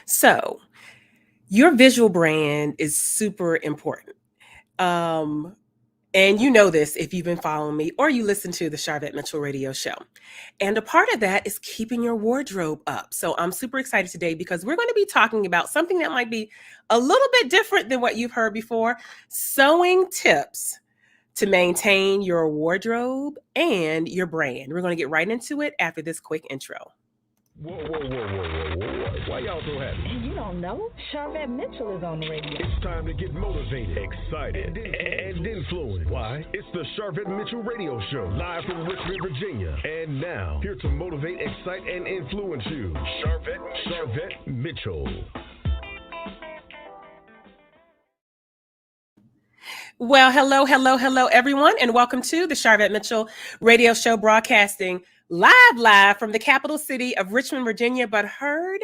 So, your visual brand is super important. Um, and you know this if you've been following me or you listen to the Charvette Mitchell radio show. And a part of that is keeping your wardrobe up. So I'm super excited today because we're going to be talking about something that might be a little bit different than what you've heard before, sewing tips to maintain your wardrobe and your brand. We're going to get right into it after this quick intro. Whoa, whoa, whoa, whoa, whoa, whoa. Why y'all so happy? You don't know? Charvette Mitchell is on the radio. It's time to get motivated, excited, and influenced. Why? It's the Charvette Mitchell Radio Show, live from Richmond, Virginia. And now, here to motivate, excite, and influence you, Charvette Mitchell. Well, hello, everyone, and welcome to the Charvette Mitchell radio show broadcasting live from the capital city of Richmond, Virginia, but heard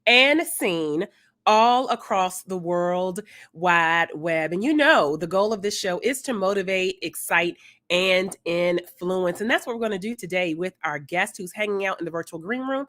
and seen all across the world wide web. And you know, the goal of this show is to motivate, excite, and influence. And that's what we're going to do today with our guest who's hanging out in the virtual green room,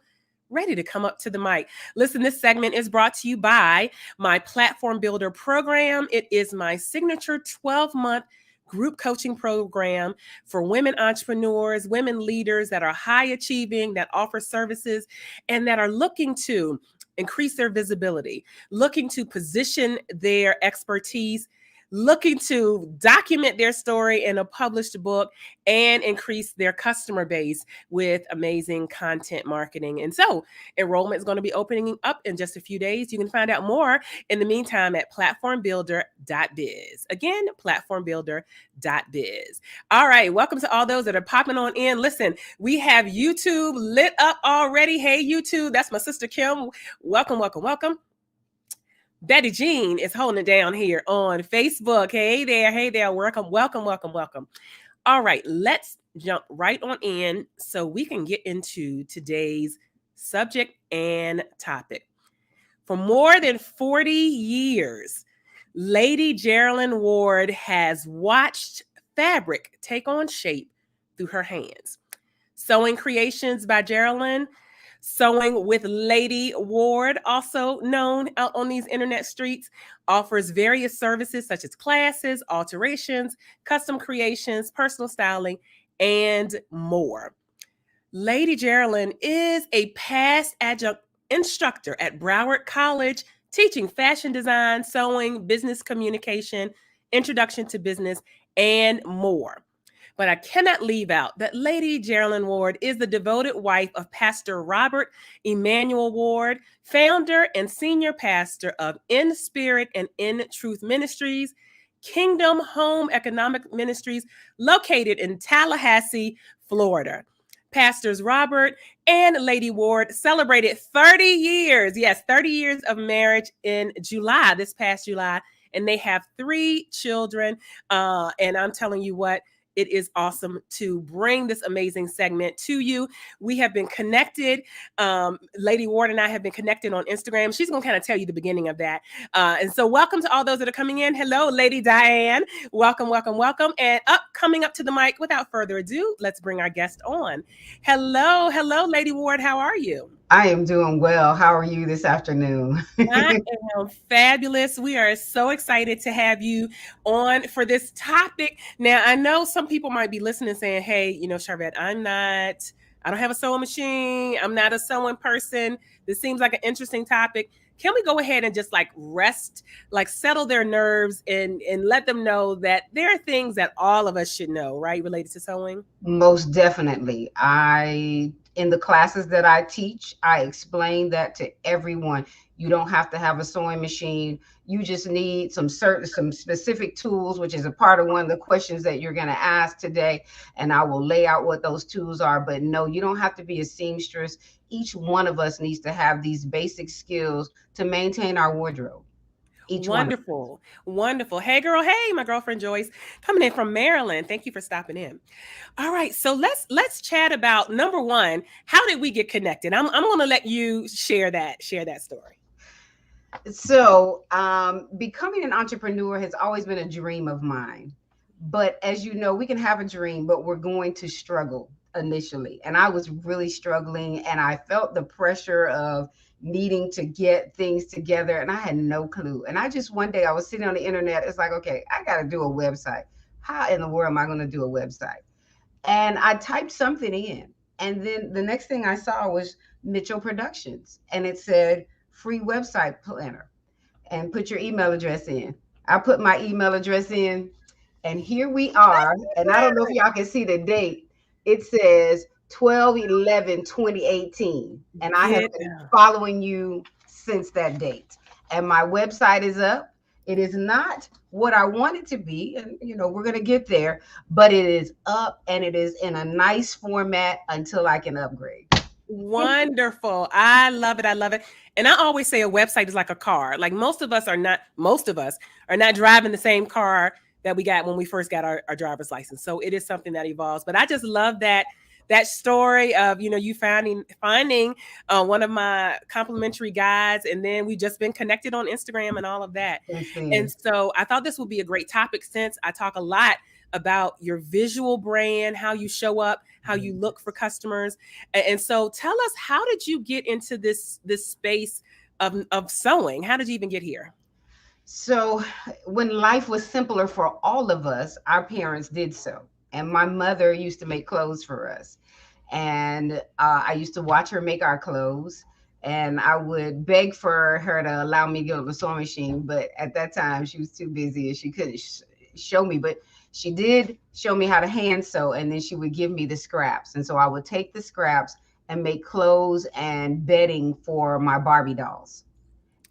ready to come up to the mic. Listen, this segment is brought to you by my Platform Builder program. It is my signature 12-month group coaching program for women entrepreneurs, women leaders that are high achieving, that offer services, and that are looking to increase their visibility, looking to position their expertise, looking to document their story in a published book and increase their customer base with amazing content marketing. And so enrollment is going to be opening up in just a few days. You can find out more in the meantime at platformbuilder.biz. Again, platformbuilder.biz. All right. Welcome to all those that are popping on in. Listen, we have YouTube lit up already. Hey, YouTube. That's my sister Kim. Welcome. Betty Jean is holding it down here on Facebook. Hey there. Welcome. All right, let's jump right on in so we can get into today's subject and topic. For more than 40 years, Lady Jerilyn Ward has watched fabric take on shape through her hands. Sewing Creations by Jerilyn, Sewing with Lady Ward, also known out on these internet streets, offers various services such as classes, alterations, custom creations, personal styling, and more. Lady Jerilyn is a past adjunct instructor at Broward College, teaching fashion design, sewing, business communication, introduction to business, and more. But I cannot leave out that Lady Jerilyn Ward is the devoted wife of Pastor Robert Emmanuel Ward, founder and senior pastor of In Spirit and In Truth Ministries, Kingdom Home Economic Ministries, located in Tallahassee, Florida. Pastors Robert and Lady Ward celebrated 30 years, 30 years of marriage in July, this past July, and they have 3 children. And I'm telling you what, it is awesome to bring this amazing segment to you. We have been connected. Lady Ward and I have been connected on Instagram. She's going to kind of tell you the beginning of that. And so welcome to all those that are coming in. Hello, Lady Diane. Welcome. And coming up to the mic, without further ado, let's bring our guest on. Hello, Lady Ward. How are you? I am doing well. How are you this afternoon? I am fabulous. We are so excited to have you on for this topic. Now, I know some people might be listening saying, hey, you know, Charvette, I don't have a sewing machine. I'm not a sewing person. This seems like an interesting topic. Can we go ahead and just settle their nerves and let them know that there are things that all of us should know, right, related to sewing? Most definitely. In the classes that I teach, I explain that to everyone. You don't have to have a sewing machine. You just need some specific tools, which is a part of one of the questions that you're going to ask today. And I will lay out what those tools are. But no, you don't have to be a seamstress. Each one of us needs to have these basic skills to maintain our wardrobe. Wonderful. Hey, girl. Hey, my girlfriend Joyce, coming in from Maryland. Thank you for stopping in. All right, so let's chat about number one. How did we get connected? I'm going to let you share that story. So, becoming an entrepreneur has always been a dream of mine. But as you know, we can have a dream, but we're going to struggle. initially, and I was really struggling, and I felt the pressure of needing to get things together, and I had no clue. And I just one day I was sitting on the internet. It's like, okay, I got to do a website. How in the world am I going to do a website? And I typed something in, and then the next thing I saw was Mitchell Productions, and it said free website planner, and put your email address in. I put my email address in, and here we are. And I don't know if y'all can see the date. It says 12/11/2018, and I have Get been out. following you since that date. And my website is up. It is not what I want it to be, and we're going to get there, but it is up, and it is in a nice format until I can upgrade. Wonderful. I love it. I love it. And I always say a website is like a car. Like most of us are not driving the same car that we got when we first got our driver's license. So it is something that evolves. But I just love that story of, you finding one of my complimentary guides, and then we just been connected on Instagram and all of that. And so I thought this would be a great topic, since I talk a lot about your visual brand, how you show up, how you look for customers. And so tell us, how did you get into this space of sewing? How did you even get here? So, when life was simpler for all of us, our parents did so. And my mother used to make clothes for us. And I used to watch her make our clothes. And I would beg for her to allow me to get on the sewing machine. But at that time, she was too busy and she couldn't show me. But she did show me how to hand sew. And then she would give me the scraps. And so I would take the scraps and make clothes and bedding for my Barbie dolls.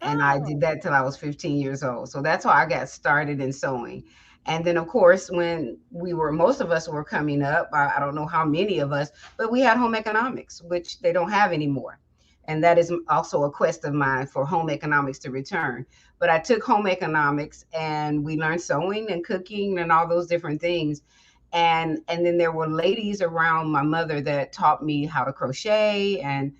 And I did that till I was 15 years old. So that's how I got started in sewing. And then, of course, when most of us were coming up, I don't know how many of us, but we had home economics, which they don't have anymore. And that is also a quest of mine, for home economics to return. But I took home economics, and we learned sewing and cooking and all those different things. And then there were ladies around my mother that taught me how to crochet, and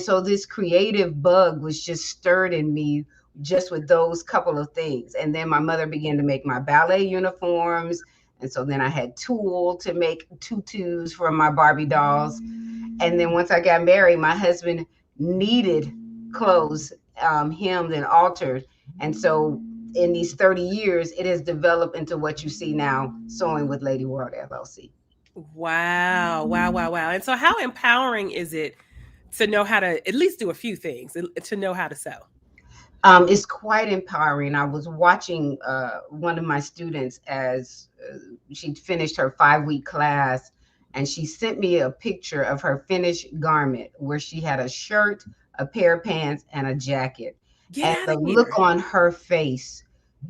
so this creative bug was just stirred in me just with those couple of things. And then my mother began to make my ballet uniforms. And so then I had tulle to make tutus for my Barbie dolls. And then once I got married, my husband needed clothes hemmed and altered. And so in these 30 years, it has developed into what you see now, Sewing with Lady Ward, LLC. Wow. Wow. Wow. Wow. And so how empowering is it to know how to at least do a few things, to know how to sew? It's quite empowering. I was watching one of my students as she finished her 5-week class, and she sent me a picture of her finished garment where she had a shirt, a pair of pants, and a jacket. Get And out the of here. look on her face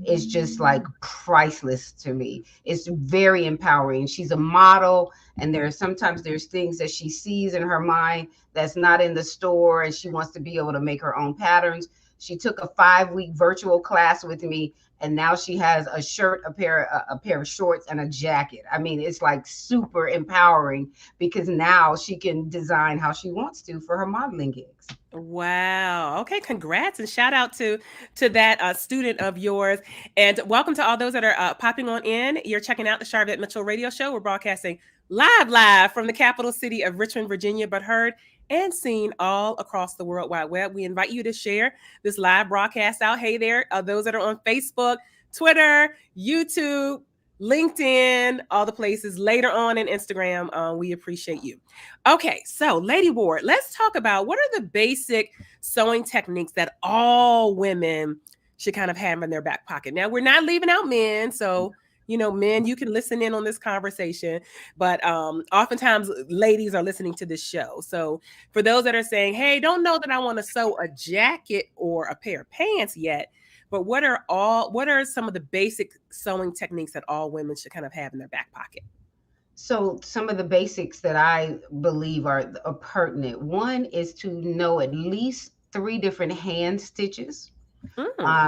is just like priceless to me. It's very empowering. She's a model, and sometimes there's things that she sees in her mind that's not in the store, and she wants to be able to make her own patterns. She took a 5-week virtual class with me, and now she has a shirt, a pair of shorts, and a jacket. I mean, it's like super empowering, because now she can design how she wants to for her modeling gigs. Wow. Okay. Congrats and shout out to that student of yours. And welcome to all those that are popping on in. You're checking out the Charvette Mitchell Radio Show. We're broadcasting live from the capital city of Richmond, Virginia, but heard and seen all across the World Wide Web. We invite you to share this live broadcast out. Hey there, those that are on Facebook, Twitter, YouTube, LinkedIn, all the places, later on in Instagram. We appreciate you. Okay, so Lady Ward, let's talk about what are the basic sewing techniques that all women should kind of have in their back pocket. Now, we're not leaving out men, so men, you can listen in on this conversation, but oftentimes ladies are listening to this show. So for those that are saying, hey, don't know that I want to sew a jacket or a pair of pants yet, but what are some of the basic sewing techniques that all women should kind of have in their back pocket? So some of the basics that I believe are pertinent. One is to know at least 3 different hand stitches.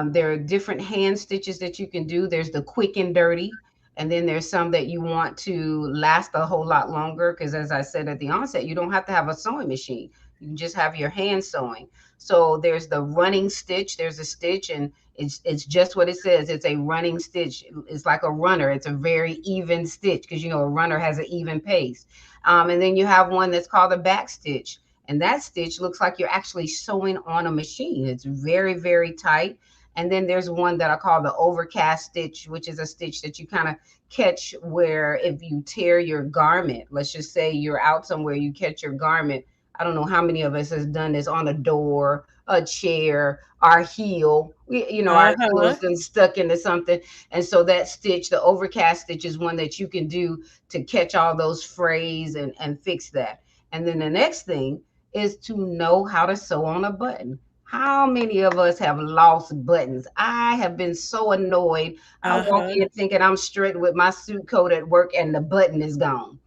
There are different hand stitches that you can do. There's the quick and dirty, and then there's some that you want to last a whole lot longer, because as I said at the onset, you don't have to have a sewing machine. You can just have your hand sewing. So there's the running stitch. There's a stitch, and It's just what it says. It's a running stitch. It's like a runner. It's a very even stitch because, a runner has an even pace. And then you have one that's called a back stitch. And that stitch looks like you're actually sewing on a machine. It's very, very tight. And then there's one that I call the overcast stitch, which is a stitch that you kind of catch where if you tear your garment, let's just say you're out somewhere, you catch your garment. I don't know how many of us has done this on a door, a chair, our heel. Our heel has been stuck into something. And so that stitch, the overcast stitch, is one that you can do to catch all those frays and fix that. And then the next thing is to know how to sew on a button. How many of us have lost buttons? I have been so annoyed. I walk in thinking I'm straight with my suit coat at work and the button is gone.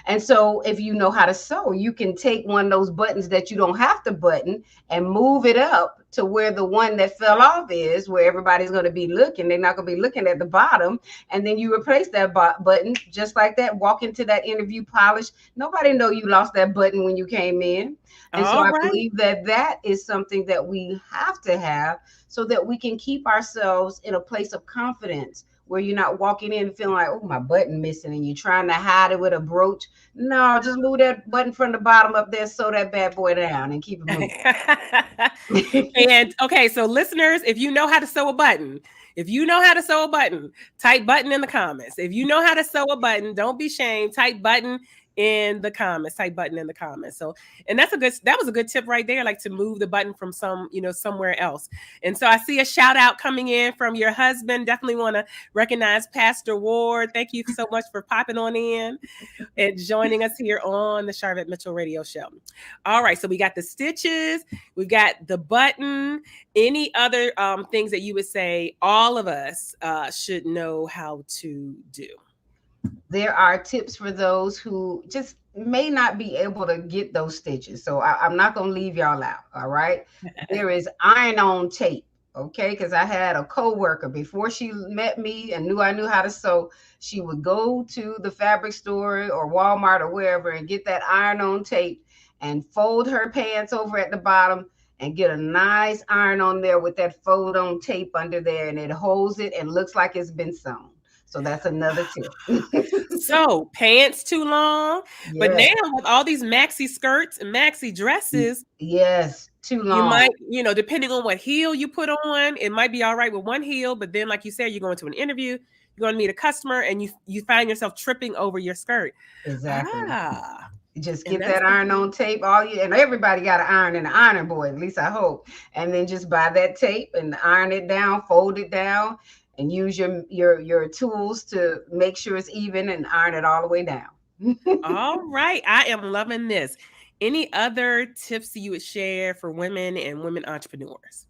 And so if you know how to sew, you can take one of those buttons that you don't have to button and move it up to where the one that fell off is, where everybody's going to be looking. They're not going to be looking at the bottom. And then you replace that button just like that. Walk into that interview polished. Nobody know you lost that button when you came in. And so I believe that is something that we have to have so that we can keep ourselves in a place of confidence where you're not walking in feeling like, oh, my button missing, and you're trying to hide it with a brooch. No, just move that button from the bottom up there, sew that bad boy down and keep it moving. And okay, so listeners, if you know how to sew a button, type button in the comments. If you know how to sew a button, don't be ashamed, type button in the comments. So, and that was a good tip right there, like to move the button from somewhere else. And so I see a shout out coming in from your husband. Definitely want to recognize Pastor Ward. Thank you so much for popping on in and joining us here on the Charvette Mitchell Radio Show. All right, so we got the stitches, we've got the button. Any other things that you would say all of us should know how to do? There are tips for those who just may not be able to get those stitches. So I'm not going to leave y'all out. All right. There is iron-on tape. Okay. Because I had a coworker before she met me and knew I knew how to sew. She would go to the fabric store or Walmart or wherever and get that iron-on tape and fold her pants over at the bottom and get a nice iron on there with that fold-on tape under there. And it holds it and looks like it's been sewn. So that's another tip. So pants too long, yes. But now with all these maxi skirts and maxi dresses, yes, too long. You might, depending on what heel you put on, it might be all right with one heel, but then, like you said, you're going to an interview, you're going to meet a customer, and you find yourself tripping over your skirt. Exactly. Just get that iron-on tape. And everybody got an iron and an iron board, at least I hope. And then just buy that tape and iron it down, fold it down. And use your tools to make sure it's even and iron it all the way down. All right. I am loving this. Any other tips you would share for women and women entrepreneurs?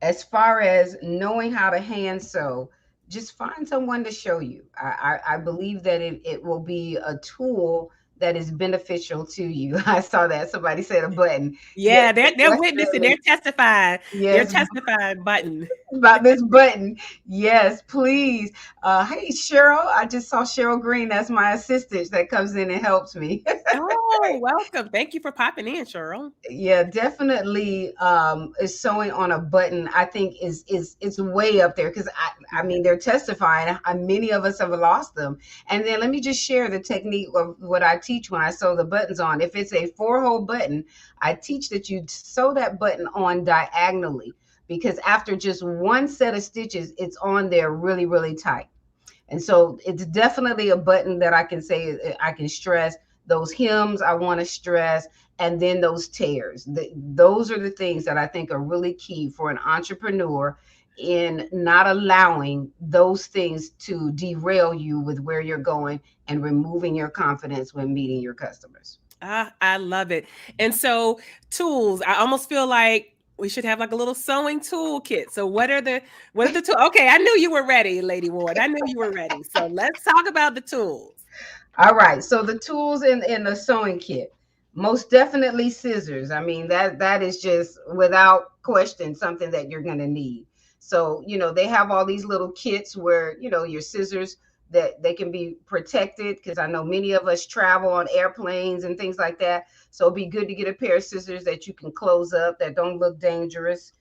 As far as knowing how to hand sew, just find someone to show you. I believe that it will be a tool that is beneficial to you. I saw that somebody said a button. Yeah, they're witnessing, they're testifying. Yes. They're testifying button. About this button. Yes, please. Hey, Cheryl. I just saw Cheryl Green. That's my assistant that comes in and helps me. Oh, welcome. Thank you for popping in, Cheryl. Yeah, definitely sewing on a button, I think it's way up there because I mean, they're testifying. Many of us have lost them. And then let me just share the technique of what I teach when I sew the buttons on. If it's a 4-hole button, I teach that you sew that button on diagonally because after just one set of stitches, it's on there really, really tight. And so it's definitely a button that I can say, I can stress those hems. I want to stress, and then those tears. Those are the things that I think are really key for an entrepreneur in not allowing those things to derail you with where you're going and removing your confidence when meeting your customers. I love it. And so tools, I almost feel like we should have like a little sewing toolkit. So what are the tools? Okay, I knew you were ready, Lady Ward. I knew you were ready. So let's talk about the tools. All right. So the tools in the sewing kit, most definitely scissors. I mean, that is just without question something that you're going to need. So, they have all these little kits where, your scissors, that they can be protected because I know many of us travel on airplanes and things like that. So it'd be good to get a pair of scissors that you can close up that don't look dangerous.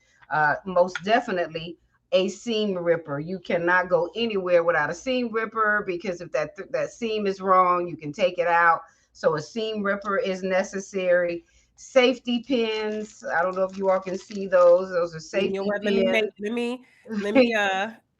most definitely a seam ripper. You cannot go anywhere without a seam ripper, because if that seam is wrong, you can take it out. So a seam ripper is necessary. Safety pins. I don't know if you all can see those. Those are You know safety what? pins. Let me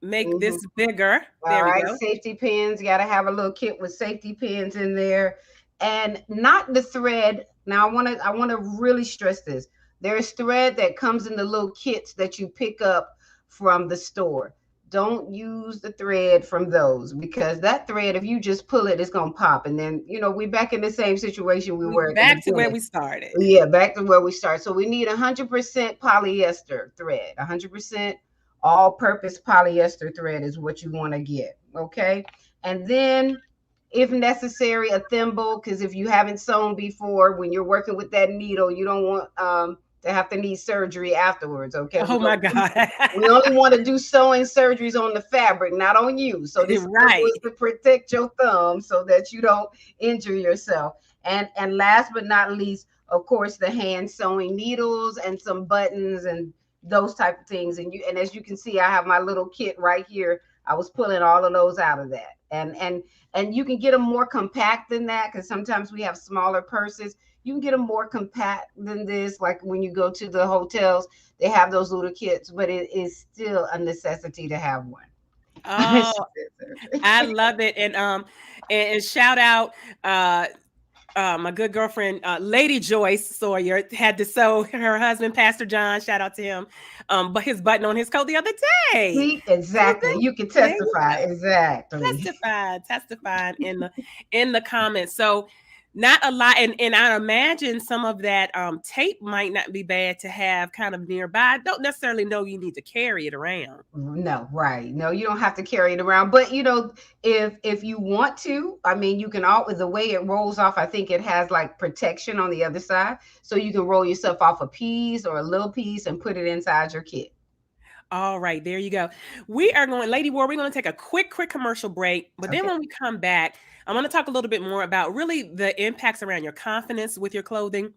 make Mhm. this bigger. All There we right, go. safety pins. You got to have a little kit with safety pins in there, and not the thread. Now, I want to really stress this. There's thread that comes in the little kits that you pick up from the store. Don't use the thread from those, because that thread, if you just pull it, it's gonna pop, and then we're back in the same situation we We were at the back to where beginning. we started. Yeah, back to where we start. So we need 100% polyester thread. 100% all-purpose polyester thread is what you want to get. Okay, and then, if necessary, a thimble, because if you haven't sewn before, when you're working with that needle, you don't want to have to need surgery afterwards. Okay, Oh my God. we only want to do sewing surgeries on the fabric, not on you. So this thimble Right. is to protect your thumb so that you don't injure yourself. And last but not least, of course, the hand sewing needles and some buttons and those type of things. And as you can see, I have my little kit right here. I was pulling all of those out of that. And you can get them more compact than that, because sometimes we have smaller purses. You can get them more compact than this, like when you go to the hotels, they have those little kits, but it is still a necessity to have one. Oh, I love it. And shout out my good girlfriend, Lady Joyce Sawyer, had to sew her husband, Pastor John. Shout out to him. But his button on his coat the other day. See, The other exactly. day. You can There you testify. go. Exactly. Testifying in the comments. So not a lot, and I imagine some of that tape might not be bad to have kind of nearby. I don't necessarily know you need to carry it around. No, right. No, you don't have to carry it around. But if you want to, I mean, you can all with the way it rolls off, I think it has like protection on the other side. So you can roll yourself off a piece or a little piece and put it inside your kit. All right, there you go. We are going, Lady Ward, we're going to take a quick commercial break. But then Okay. when we come back, I want to talk a little bit more about really the impacts around your confidence with your clothing.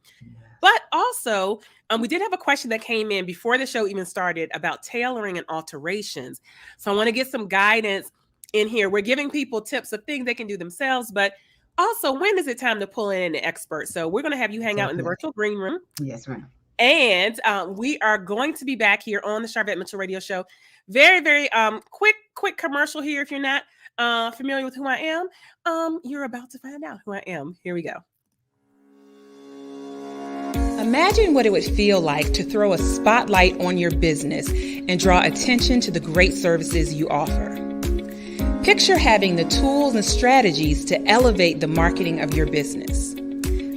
But also, we did have a question that came in before the show even started about tailoring and alterations. So I want to get some guidance in here. We're giving people tips of things they can do themselves, but also, when is it time to pull in an expert? So we're going to have you hang out in the Exactly. virtual green room. Yes, ma'am. And we are going to be back here on the Charvette Mitchell Radio Show. Very quick commercial here. If you're not familiar with who I am, you're about to find out who I am. Here we go. Imagine what it would feel like to throw a spotlight on your business and draw attention to the great services you offer. Picture having the tools and strategies to elevate the marketing of your business.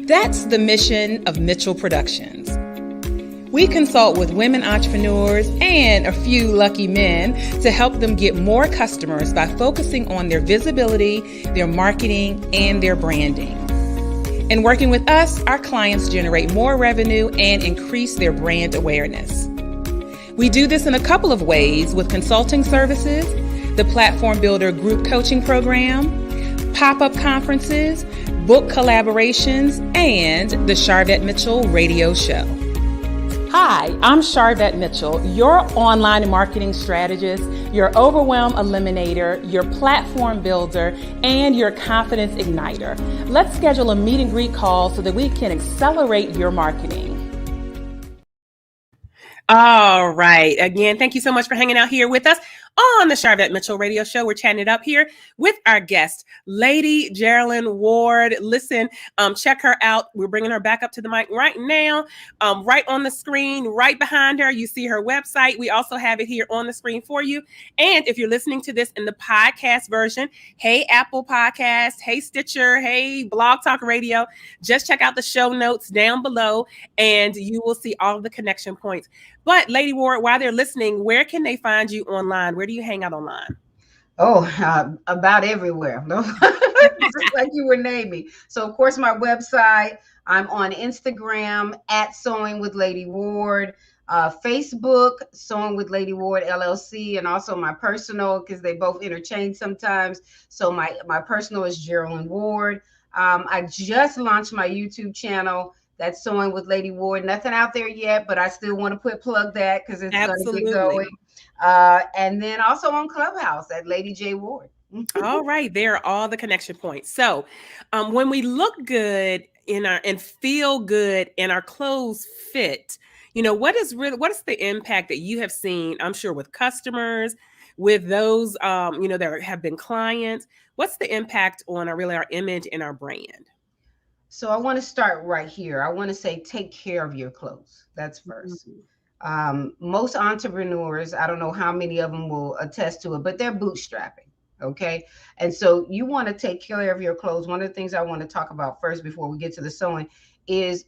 That's the mission of Mitchell Productions. We consult with women entrepreneurs and a few lucky men to help them get more customers by focusing on their visibility, their marketing, and their branding. In working with us, our clients generate more revenue and increase their brand awareness. We do this in a couple of ways with consulting services, the Platform Builder Group Coaching Program, pop-up conferences, book collaborations, and the Charvette Mitchell Radio Show. Hi, I'm Charvette Mitchell, your online marketing strategist, your overwhelm eliminator, your platform builder, and your confidence igniter. Let's schedule a meet and greet call so that we can accelerate your marketing. All right. Again, thank you so much for hanging out here with us on the Charvette Mitchell Radio Show. We're chatting it up here with our guest, Lady Jerilyn Ward. Listen, check her out. We're bringing her back up to the mic right now. Right on the screen, right behind her, you see her website. We also have it here on the screen for you. And if you're listening to this in the podcast version, hey, Apple Podcast, hey, Stitcher, hey, Blog Talk Radio, just check out the show notes down below and you will see all of the connection points. But Lady Ward, while they're listening, where can they find you online? Where do you hang out online? Oh, about everywhere. Just like you were naming. So, of course, my website, I'm on Instagram at Sewing with Lady Ward, Facebook, Sewing with Lady Ward LLC, and also my personal, because they both interchange sometimes. So my personal is Jerilyn Ward. I just launched my YouTube channel That's Sewing with Lady Ward. Nothing out there yet, but I still want to plug that because it's going to get Absolutely. going. And then also on Clubhouse at Lady J Ward. All right, there are all the connection points. So, when we look good in our and feel good and our clothes fit, what is the impact that you have seen? I'm sure with customers, with those that have been clients. What's the impact on our image and our brand? So I want to start right here. I want to say take care of your clothes. That's first. Mhm. Most entrepreneurs, I don't know how many of them will attest to it, but they're bootstrapping. Okay. And so you want to take care of your clothes. One of the things I want to talk about first before we get to the sewing is,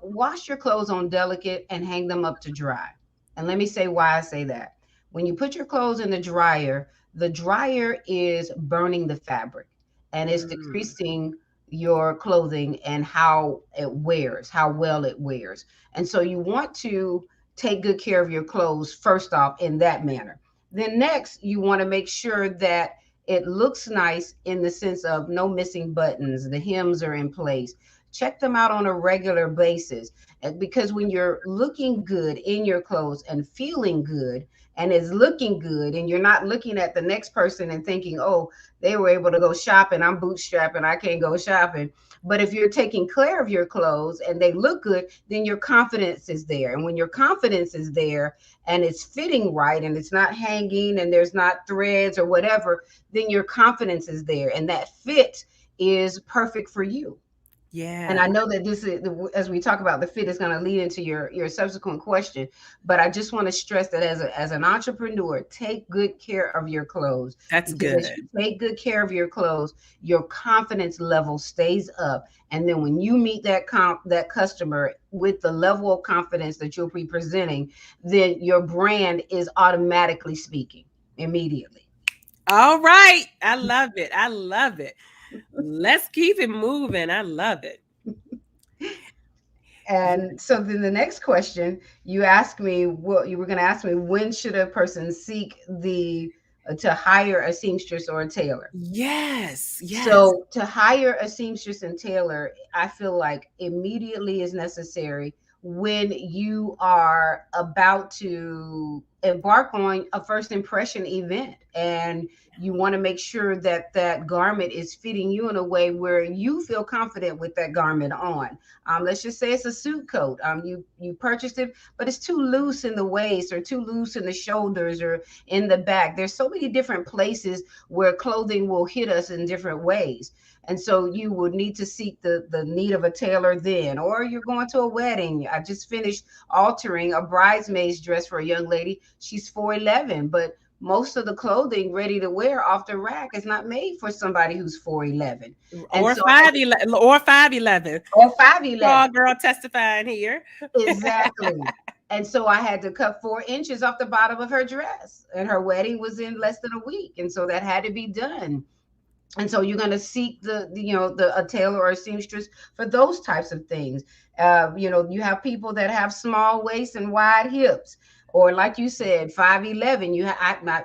wash your clothes on delicate and hang them up to dry. And let me say why I say that. When you put your clothes in the dryer is burning the fabric and it's Mm. decreasing your clothing and how it wears, how well it wears. And so you want to take good care of your clothes first off in that manner. Then next, you want to make sure that it looks nice in the sense of no missing buttons, the hems are in place. Check them out on a regular basis. Because when you're looking good in your clothes and feeling good and it's looking good, and you're not looking at the next person and thinking, oh, they were able to go shopping, I'm bootstrapping, I can't go shopping. But if you're taking care of your clothes and they look good, then your confidence is there. And when your confidence is there and it's fitting right and it's not hanging and there's not threads or whatever, then your confidence is there. And that fit is perfect for you. And Yeah, I know that this is, as we talk about the fit, is going to lead into your subsequent question. But I just want to stress that as an entrepreneur, take good care of your clothes, that's because good. as you take good care of your clothes, your confidence level stays up. And then when you meet that customer with the level of confidence that you'll be presenting, then your brand is automatically speaking immediately. All right. I love it. I love it. Let's keep it moving. I love it. And so then the next question you asked me, what you were going to ask me, when should a person seek the to hire a seamstress or a tailor? Yes. Yes. So to hire a seamstress and tailor, I feel like immediately is necessary when you are about to embark on a first impression event and you want to make sure that that garment is fitting you in a way where you feel confident with that garment on. Let's just say it's a suit coat. You purchased it, but it's too loose in the waist or too loose in the shoulders or in the back. There's so many different places where clothing will hit us in different ways. And so you would need to seek the need of a tailor then, or you're going to a wedding. I just finished altering a bridesmaid's dress for a young lady. She's 4'11", but most of the clothing ready to wear off the rack is not made for somebody who's 4'11". And Or so I had 5'11", or 5'11". or 5'11". Oh, girl testifying here. Exactly. And so I had to cut 4 inches off the bottom of her dress, and her wedding was in less than a week. And so that had to be done. And so you're going to seek the a tailor or a seamstress for those types of things. You have people that have small waists and wide hips, or like you said, 5'11".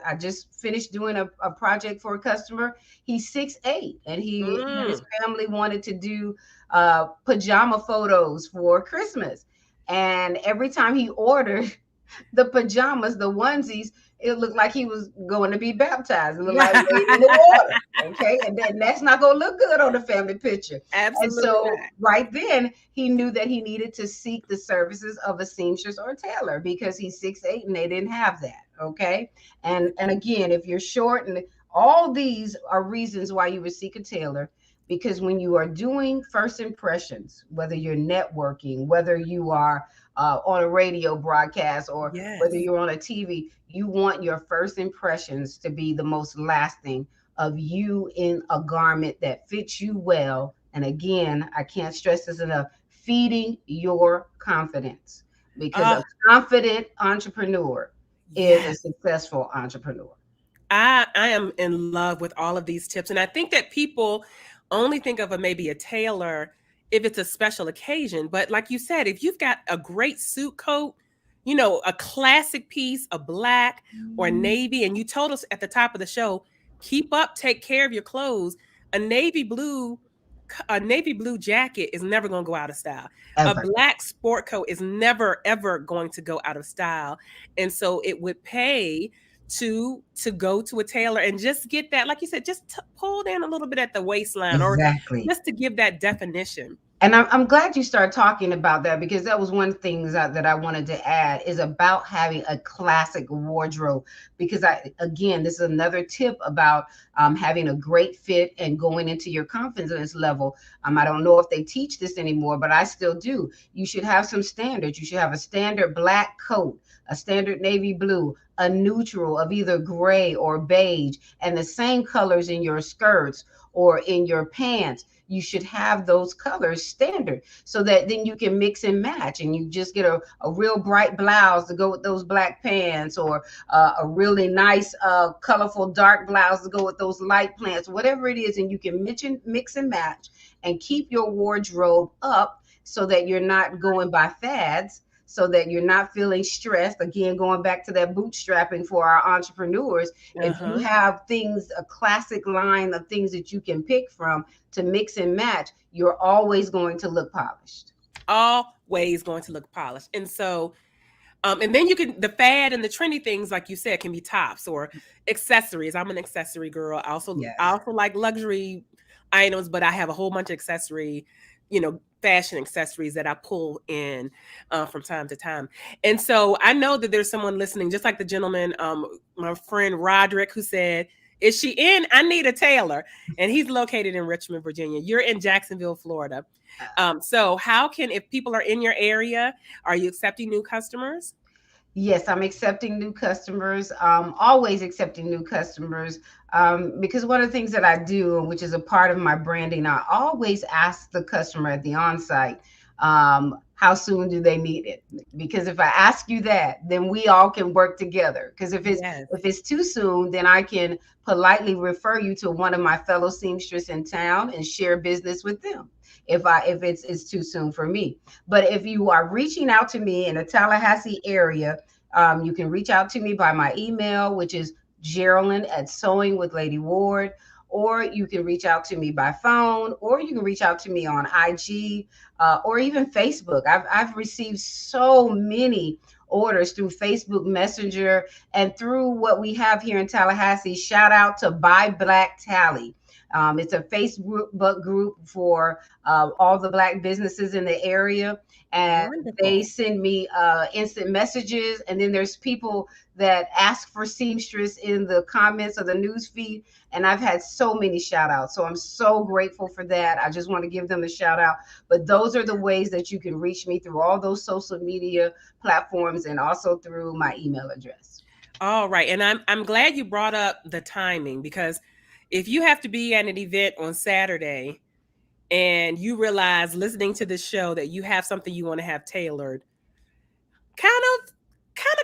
I just finished doing a project for a customer. He's 6'8", and he and his Mm. family wanted to do pajama photos for Christmas. And every time he ordered the pajamas, the onesies, it looked like he was going to be baptized. It looked like wading in the water. Okay. And then that's not going to look good on the family picture. And Absolutely so not. right then he knew that he needed to seek the services of a seamstress or a tailor because he's 6'8" and they didn't have that. Okay. And again, if you're short, and all these are reasons why you would seek a tailor, because when you are doing first impressions, whether you're networking, whether you are on a radio broadcast, or whether Yes. you're on a TV, you want your first impressions to be the most lasting of you in a garment that fits you well. And again, I can't stress this enough, feeding your confidence, because Oh, a confident entrepreneur is a yes. successful entrepreneur. I am in love with all of these tips. And I think that people only think of maybe a tailor if it's a special occasion. But like you said, if you've got a great suit coat, a classic piece, a black or navy, and you told us at the top of the show, keep up, take care of your clothes. A navy blue a navy blue jacket is never going to go out of style. A Ever. black sport coat is never ever going to go out of style. And so it would pay to go to a tailor and just get that, like you said, just pull down a little bit at the waistline, or Exactly. just to give that definition. And I'm glad you started talking about that, because that was one thing that I wanted to add, is about having a classic wardrobe. Because again, this is another tip about having a great fit and going into your confidence level. I don't know if they teach this anymore, but I still do. You should have some standards. You should have a standard black coat, a standard navy blue, a neutral of either gray or beige, and the same colors in your skirts or in your pants. You should have those colors standard, so that then you can mix and match, and you just get a real bright blouse to go with those black pants, or a really nice colorful dark blouse to go with those light pants, whatever it is. And you can mix and match and keep your wardrobe up, so that you're not going by fads, so that you're not feeling stressed. Again, going back to that bootstrapping for our entrepreneurs, if you have things, a classic line of things that you can pick from to mix and match, you're always going to look polished. Always going to look polished. And so, and then you can, the fad and the trendy things, like you said, can be tops or accessories. I'm an accessory girl. I also like luxury items, but I have a whole bunch of accessory, fashion accessories that I pull in from time to time. And so I know that there's someone listening, just like the gentleman, my friend Roderick, who said, "Is she in? I need a tailor." And he's located in Richmond, Virginia. You're in Jacksonville, Florida. So how can, if people are in your area, are you accepting new customers? Yes, I'm accepting new customers, always accepting new customers, because one of the things that I do, which is a part of my branding, I always ask the customer at the onsite, how soon do they need it? Because if I ask you that, then we all can work together. Because if it's too soon, then I can politely refer you to one of my fellow seamstresses in town and share business with them, if it's too soon for me. But if you are reaching out to me in the Tallahassee area, you can reach out to me by my email, which is Jerilyn@Sewing with Lady Ward, or you can reach out to me by phone, or you can reach out to me on IG, or even Facebook. I've received so many orders through Facebook Messenger and through what we have here in Tallahassee. Shout out to Buy Black Tally. It's a Facebook group for all the Black businesses in the area. And they send me instant messages. And then there's people that ask for seamstress in the comments of the news feed. And I've had so many shout outs. So I'm so grateful for that. I just want to give them a shout out. But those are the ways that you can reach me, through all those social media platforms, and also through my email address. All right. And I'm glad you brought up the timing, because if you have to be at an event on Saturday and you realize, listening to this show, that you have something you want to have tailored, kind of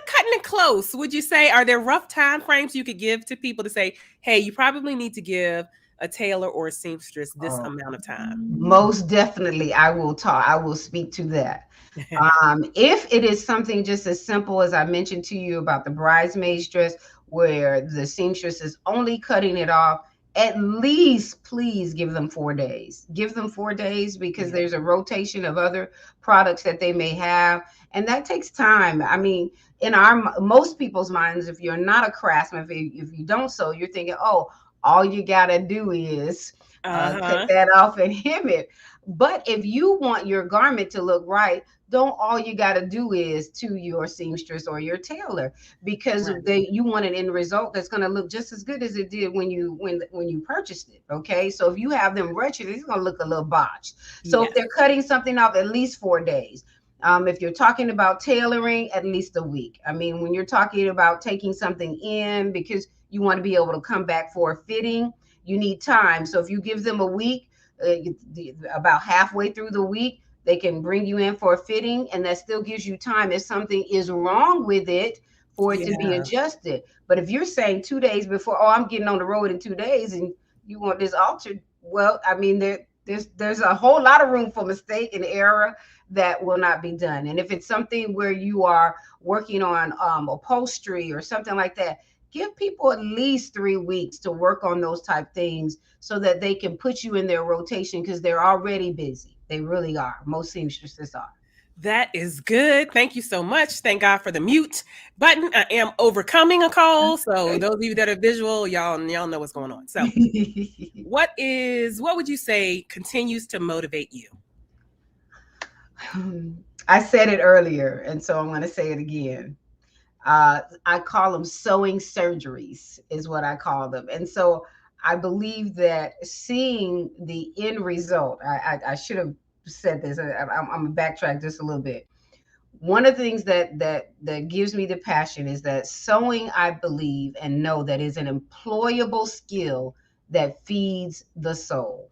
cutting it close, would you say? Are there rough time frames you could give to people to say, hey, you probably need to give a tailor or a seamstress this amount of time? Most definitely. I will speak to that. If it is something just as simple as I mentioned to you about the bridesmaid's dress, where the seamstress is only cutting it off, at least please give them 4 days. Give them 4 days, because there's a rotation of other products that they may have, and that takes time. I mean, in most people's minds, if you're not a craftsman, if you don't sew, you're thinking, oh, all you gotta do is cut that off and hem it. But if you want your garment to look right, don't all you got to do is to your seamstress or your tailor, because you want an end result that's going to look just as good as it did when you purchased it. Okay, so if you have them wretched, it's going to look a little botched. So if they're cutting something off, at least 4 days. If you're talking about tailoring, at least a week. I mean, when you're talking about taking something in because you want to be able to come back for a fitting, you need time. So if you give them a week, about halfway through the week, they can bring you in for a fitting, and that still gives you time if something is wrong with it for it to be adjusted. But if you're saying 2 days before, oh, I'm getting on the road in 2 days, and you want this altered, well, I mean, there's a whole lot of room for mistake and error that will not be done. And if it's something where you are working on upholstery or something like that, Give people at least 3 weeks to work on those type things so that they can put you in their rotation, because they're already busy. They really are. Most seamstresses are. That is good. Thank you so much. Thank God for the mute button. I am overcoming a cold. So those of you that are visual, y'all know what's going on. So what would you say continues to motivate you? I said it earlier, and so I'm going to say it again. I call them sewing surgeries is what I call them. And so I believe that seeing the end result, I should have said this. I'm going to backtrack just a little bit. One of the things that gives me the passion is that sewing, I believe and know that is an employable skill that feeds the soul.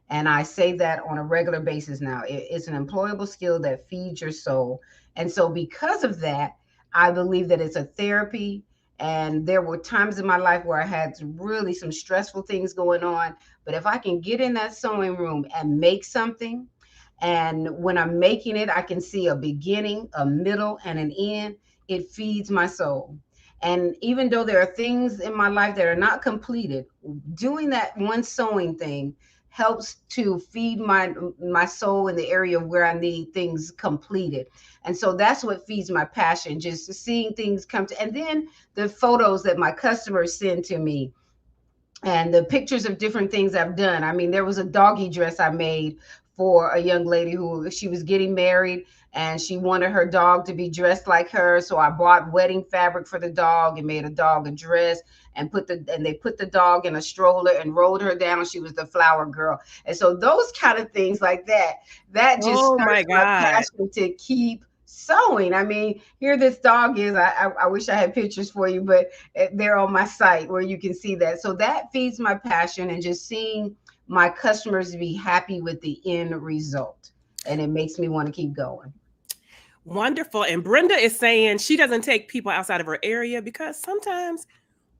And I say that on a regular basis now. It's an employable skill that feeds your soul. And so because of that, I believe that it's a therapy. And there were times in my life where I had really some stressful things going on. But if I can get in that sewing room and make something, and when I'm making it, I can see a beginning, a middle, and an end, it feeds my soul. And even though there are things in my life that are not completed, doing that one sewing thing helps to feed my soul in the area of where I need things completed. And so that's what feeds my passion, just seeing things come to, and then the photos that my customers send to me and the pictures of different things I've done. I mean, there was a doggy dress I made for a young lady who, she was getting married and she wanted her dog to be dressed like her. So I bought wedding fabric for the dog and made a dog a dress, and they put the dog in a stroller and rolled her down. She was the flower girl. And so those kind of things like that just starts my passion to keep sewing. I mean, here this dog is. I wish I had pictures for you, but they're on my site where you can see that. So that feeds my passion, and just seeing my customers be happy with the end result. And it makes me want to keep going. Wonderful. And Brenda is saying she doesn't take people outside of her area because sometimes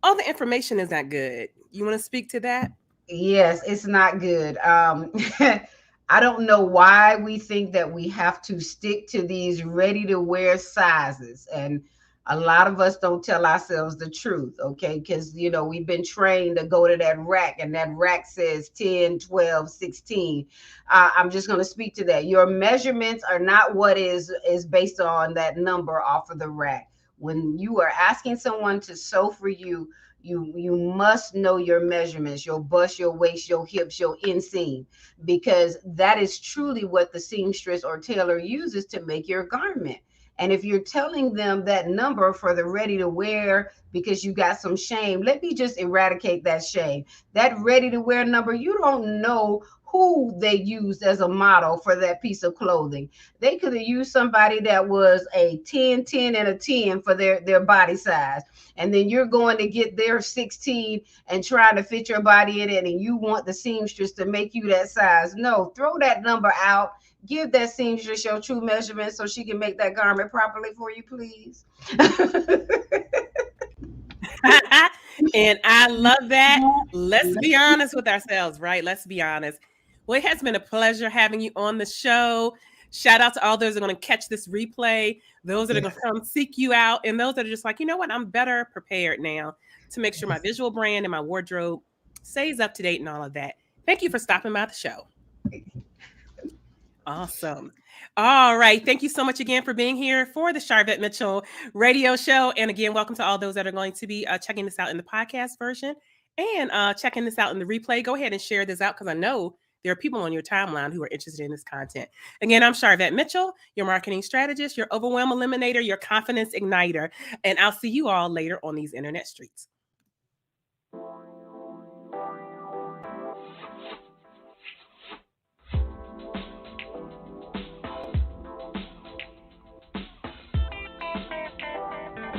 all the information is not good. You want to speak to that? Yes, it's not good. I don't know why we think that we have to stick to these ready-to-wear sizes. And a lot of us don't tell ourselves the truth, okay? Because, we've been trained to go to that rack, and that rack says 10, 12, 16. I'm just going to speak to that. Your measurements are not what is based on that number off of the rack. When you are asking someone to sew for you, you must know your measurements, your bust, your waist, your hips, your inseam, because that is truly what the seamstress or tailor uses to make your garment. And if you're telling them that number for the ready to wear because you got some shame, let me just eradicate that shame. That ready to wear number, you don't know who they used as a model for that piece of clothing. They could have used somebody that was a 10, 10, and a 10 for their body size. And then you're going to get their 16 and trying to fit your body in it, and you want the seamstress to make you that size. No, throw that number out. Give that seamstress your true measurement so she can make that garment properly for you, please. And I love that. Let's be honest with ourselves, right? Let's be honest. Well, it has been a pleasure having you on the show. Shout out to all those that are going to catch this replay, those that are going to come seek you out, and those that are just like, you know what, I'm better prepared now to make sure my visual brand and my wardrobe stays up to date and all of that. Thank you for stopping by the show. Awesome. All right. Thank you so much again for being here for the Sharvette Mitchell radio show. And again, welcome to all those that are going to be checking this out in the podcast version and checking this out in the replay. Go ahead and share this out, because I know there are people on your timeline who are interested in this content. Again, I'm Sharvette Mitchell, your marketing strategist, your overwhelm eliminator, your confidence igniter. And I'll see you all later on these internet streets.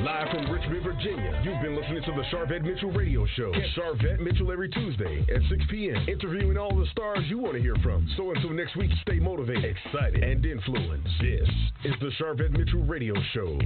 Live from Richmond, Virginia, you've been listening to the Sharvette Mitchell Radio Show. Catch Sharvette Mitchell every Tuesday at 6 p.m., interviewing all the stars you want to hear from. So until next week, stay motivated, excited, and influenced. This is the Sharvette Mitchell Radio Show.